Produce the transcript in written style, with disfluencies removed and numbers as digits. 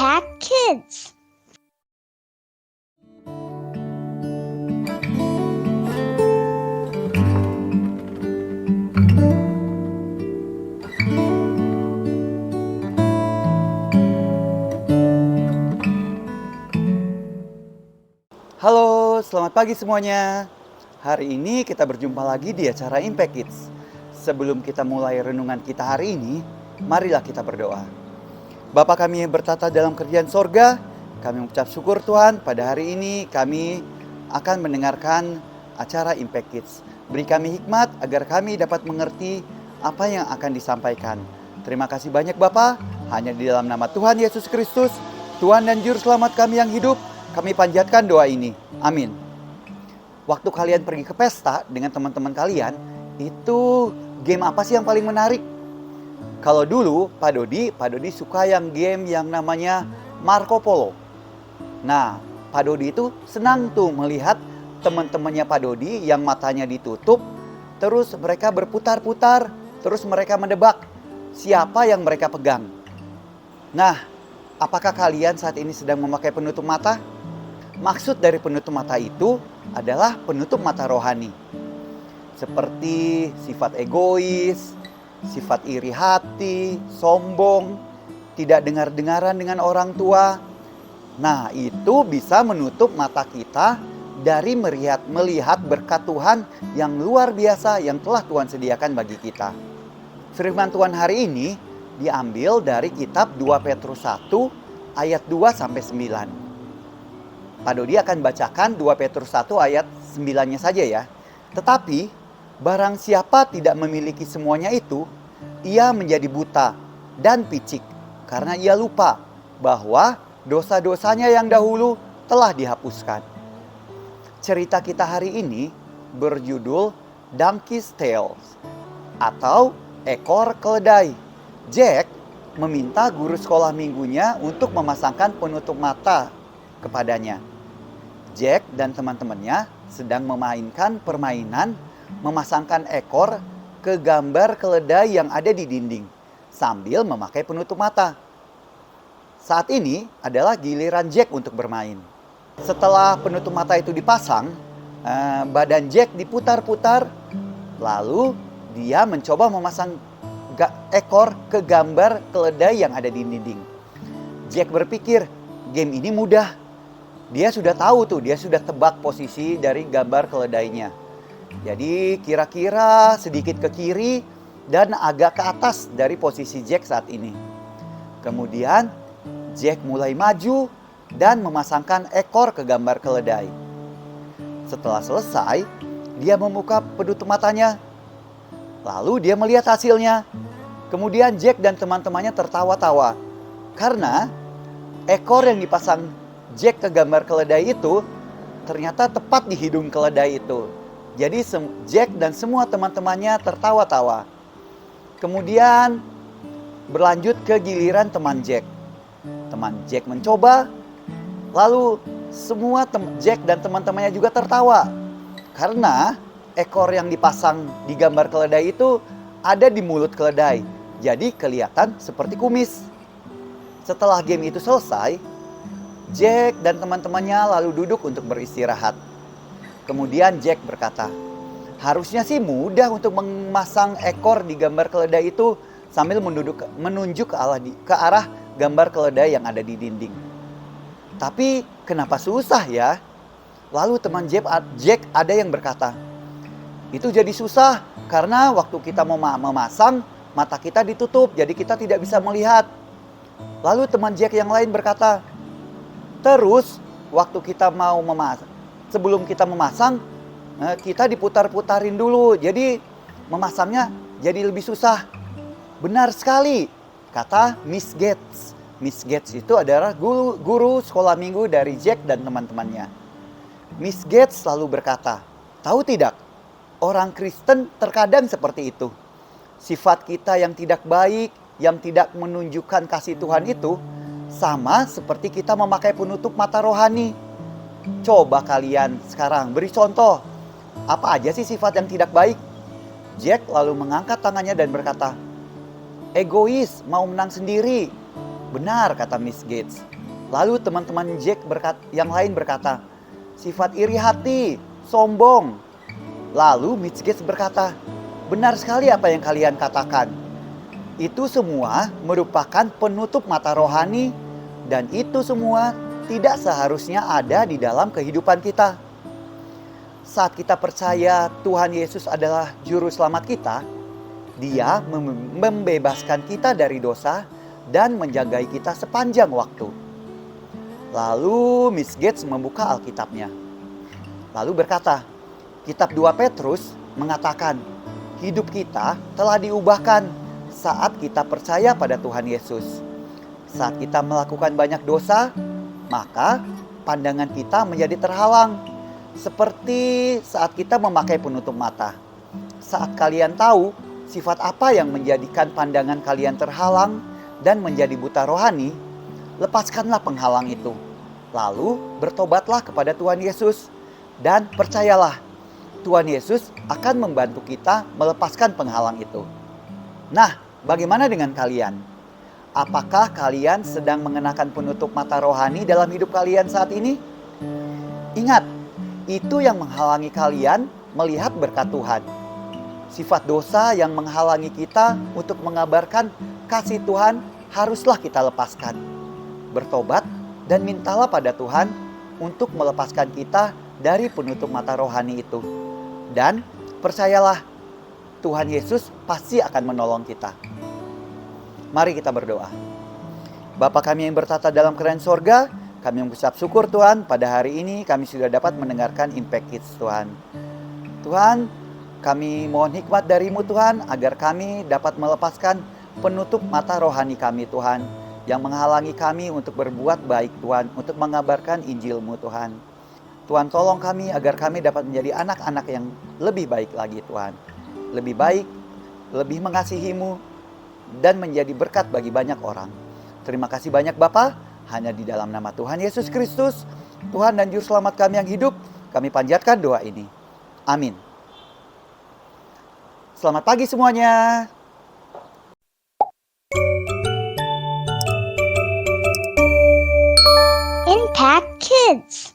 Impact Kids. Halo, selamat pagi semuanya. Hari ini kita berjumpa lagi di acara Impact Kids. Sebelum kita mulai renungan kita hari ini, marilah kita berdoa. Bapa kami yang bertata dalam kerajaan sorga, kami mengucap syukur Tuhan pada hari ini kami akan mendengarkan acara Impact Kids. Beri kami hikmat agar kami dapat mengerti apa yang akan disampaikan. Terima kasih banyak Bapa, hanya di dalam nama Tuhan Yesus Kristus, Tuhan dan Juru Selamat kami yang hidup, kami panjatkan doa ini. Amin. Waktu kalian pergi ke pesta dengan teman-teman kalian, itu game apa sih yang paling menarik? Kalau dulu Pak Dodi suka yang game yang namanya Marco Polo. Nah, Pak Dodi itu senang tuh melihat teman-temannya Pak Dodi yang matanya ditutup, terus mereka berputar-putar, terus mereka menebak siapa yang mereka pegang. Nah, apakah kalian saat ini sedang memakai penutup mata? Maksud dari penutup mata itu adalah penutup mata rohani. Seperti sifat egois, sifat iri hati, sombong, tidak dengar-dengaran dengan orang tua. Nah, itu bisa menutup mata kita dari melihat berkat Tuhan yang luar biasa yang telah Tuhan sediakan bagi kita. Firman Tuhan hari ini diambil dari kitab 2 Petrus 1 ayat 2 sampai 9. Pak Dodi akan bacakan 2 Petrus 1 ayat 9-nya saja ya. Tetapi barang siapa tidak memiliki semuanya itu, ia menjadi buta dan picik karena ia lupa bahwa dosa-dosanya yang dahulu telah dihapuskan. Cerita kita hari ini berjudul Donkey's Tales atau ekor keledai. Jack meminta guru sekolah minggunya untuk memasangkan penutup mata kepadanya. Jack dan teman-temannya sedang memainkan permainan memasangkan ekor ke gambar keledai yang ada di dinding sambil memakai penutup mata. Saat ini adalah giliran Jack untuk bermain. Setelah penutup mata itu dipasang, badan Jack diputar-putar, lalu dia mencoba memasang ekor ke gambar keledai yang ada di dinding. Jack berpikir, game ini mudah. Dia sudah tahu tuh, dia sudah tebak posisi dari gambar keledainya. Jadi kira-kira sedikit ke kiri dan agak ke atas dari posisi Jack saat ini. Kemudian Jack mulai maju dan memasangkan ekor ke gambar keledai. Setelah selesai, dia membuka penutup matanya. Lalu dia melihat hasilnya. Kemudian Jack dan teman-temannya tertawa-tawa. Karena ekor yang dipasang Jack ke gambar keledai itu ternyata tepat di hidung keledai itu. Jadi Jack dan semua teman-temannya tertawa-tawa. Kemudian berlanjut ke giliran teman Jack. Teman Jack mencoba, lalu semua Jack dan teman-temannya juga tertawa. Karena ekor yang dipasang di gambar keledai itu ada di mulut keledai. Jadi kelihatan seperti kumis. Setelah game itu selesai, Jack dan teman-temannya lalu duduk untuk beristirahat. Kemudian Jack berkata, harusnya sih mudah untuk memasang ekor di gambar keledai itu sambil menunjuk ke arah gambar keledai yang ada di dinding. Tapi kenapa susah ya? Lalu teman Jack ada yang berkata, itu jadi susah karena waktu kita mau memasang, mata kita ditutup jadi kita tidak bisa melihat. Lalu teman Jack yang lain berkata, terus waktu kita mau sebelum kita memasang, kita diputar-putarin dulu. Jadi memasangnya jadi lebih susah. Benar sekali, kata Miss Gates. Miss Gates itu adalah guru sekolah minggu dari Jack dan teman-temannya. Miss Gates selalu berkata, tahu tidak, orang Kristen terkadang seperti itu. Sifat kita yang tidak baik, yang tidak menunjukkan kasih Tuhan itu, sama seperti kita memakai penutup mata rohani. Coba kalian sekarang beri contoh. Apa aja sih sifat yang tidak baik? Jack lalu mengangkat tangannya dan berkata, egois, mau menang sendiri. Benar, kata Miss Gates. Lalu teman-teman yang lain berkata, sifat iri hati, sombong. Lalu Mitch Gates berkata, benar sekali apa yang kalian katakan. Itu semua merupakan penutup mata rohani dan itu semua tidak seharusnya ada di dalam kehidupan kita. Saat kita percaya Tuhan Yesus adalah juru selamat kita, Dia membebaskan kita dari dosa dan menjagai kita sepanjang waktu. Lalu Miss Gates membuka Alkitabnya. Lalu berkata, kitab 2 Petrus mengatakan, hidup kita telah diubahkan saat kita percaya pada Tuhan Yesus. Saat kita melakukan banyak dosa, maka pandangan kita menjadi terhalang. Seperti saat kita memakai penutup mata. Saat kalian tahu sifat apa yang menjadikan pandangan kalian terhalang dan menjadi buta rohani, lepaskanlah penghalang itu. Lalu bertobatlah kepada Tuhan Yesus dan percayalah Tuhan Yesus akan membantu kita melepaskan penghalang itu. Nah, bagaimana dengan kalian? Apakah kalian sedang mengenakan penutup mata rohani dalam hidup kalian saat ini? Ingat, itu yang menghalangi kalian melihat berkat Tuhan. Sifat dosa yang menghalangi kita untuk mengabarkan kasih Tuhan haruslah kita lepaskan. Bertobat dan mintalah pada Tuhan untuk melepaskan kita dari penutup mata rohani itu. Dan percayalah, Tuhan Yesus pasti akan menolong kita. Mari kita berdoa. Bapa kami yang bertata dalam kerajaan sorga, kami mengucap syukur Tuhan, pada hari ini kami sudah dapat mendengarkan Impact Kids Tuhan. Tuhan, kami mohon hikmat dari-Mu Tuhan, agar kami dapat melepaskan penutup mata rohani kami Tuhan, yang menghalangi kami untuk berbuat baik Tuhan, untuk mengabarkan Injil-Mu Tuhan. Tuhan tolong kami agar kami dapat menjadi anak-anak yang lebih baik lagi Tuhan. Lebih baik, lebih mengasihi-Mu, dan menjadi berkat bagi banyak orang. Terima kasih banyak Bapa, hanya di dalam nama Tuhan Yesus Kristus, Tuhan dan Juru Selamat kami yang hidup, kami panjatkan doa ini. Amin. Selamat pagi semuanya. Impact Kids.